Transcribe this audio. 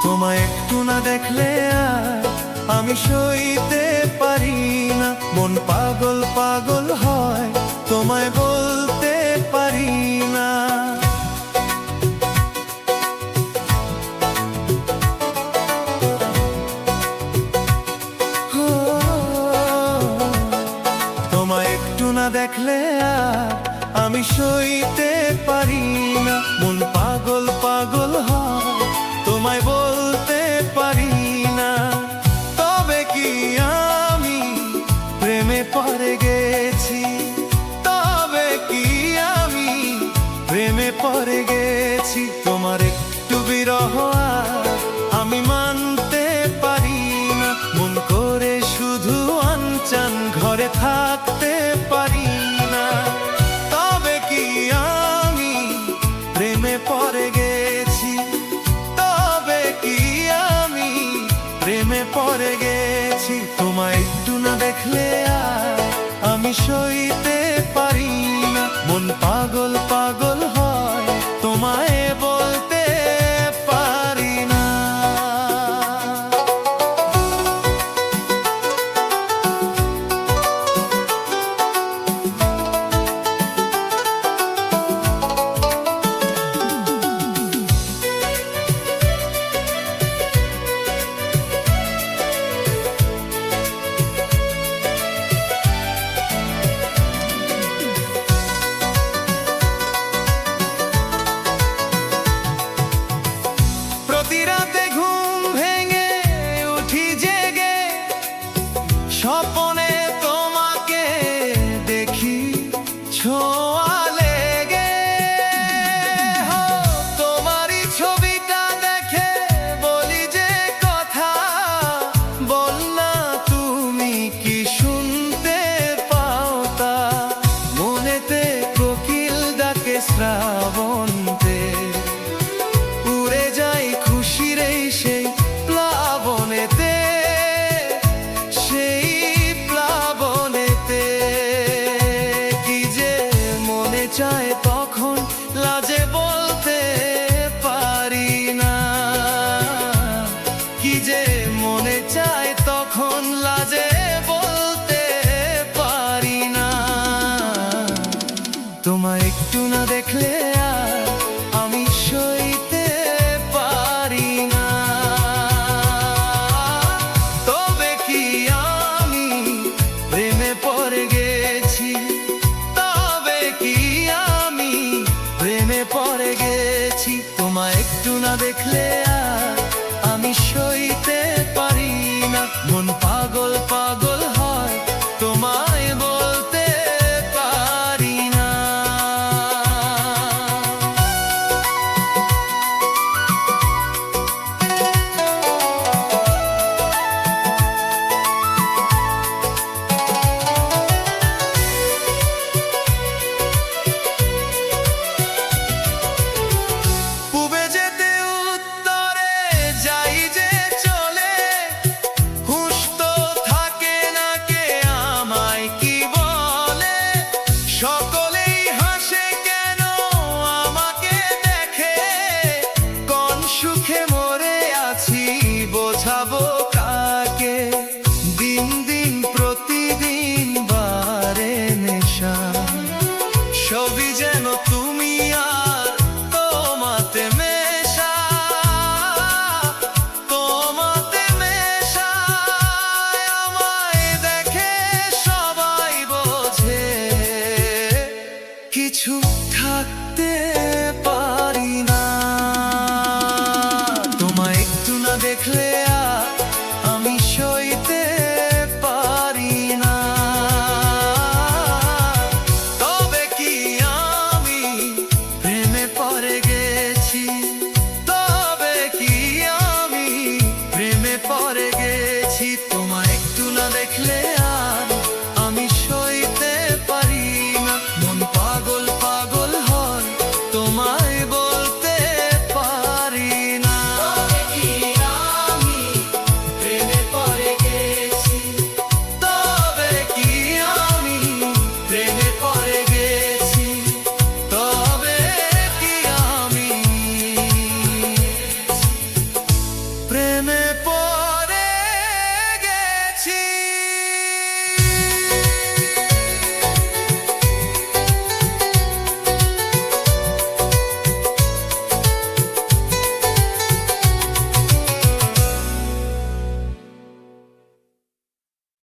তোমায় একটু না দেখলে আর আমি সইতে পারি না। মন পাগল পাগল হয়, তোমায় বলতে পারি না। তোমায় একটু না দেখলে আর আমি সইতে পারি না। মন পাগল পাগল হয়, তোমায় বলতে পারি না। তবে কি আমি প্রেমে পড়ে গেছি, তবে কি আমি প্রেমে পড়ে গেছি। তোমার একটু বিরহ আর আমি মানতে পারি না। মন করে শুধু আনচান ঘরে থাকতে পারি না। তবে কি আমি প্রেমে পড়ে গেছি, তবে কি আমি প্রেমে পড়ে গেছি। তোমায় একটু না দেখলে আর আমি সইতে পারি না। মন পাগল পাগল হয়, তোমায় বলতে পারি না। প্রতি রাতে ঘুম ভেঙে উঠি জেগে, স্বপ্নে তোমাকে দেখি ছোঁয়া লেগে। তোমারই ছবিটা দেখে বলি যে কথা, বল না তুমি কি শুনতে পাও তা। মনেতে কোকিল ডাকে শ্রাবন্তে, উড়ে যাই খুশির এই সেই প্লাবনেতে, সেই প্লাবনেতে। কি যে মনে চায় তখন লাজে বলতে পারি না। কি যে মনে চায় তখন লাজে বলতে পারি না। তোমায় একটু না দেখলে আর আমি সইতে পারি না। তবে কি আমি প্রেমে পড়ে গেছি, তবে কি আমি প্রেমে পড়ে গেছি। তোমায় একটু না দেখলে আর আমি সইতে পারি না। মন পাগল পাগল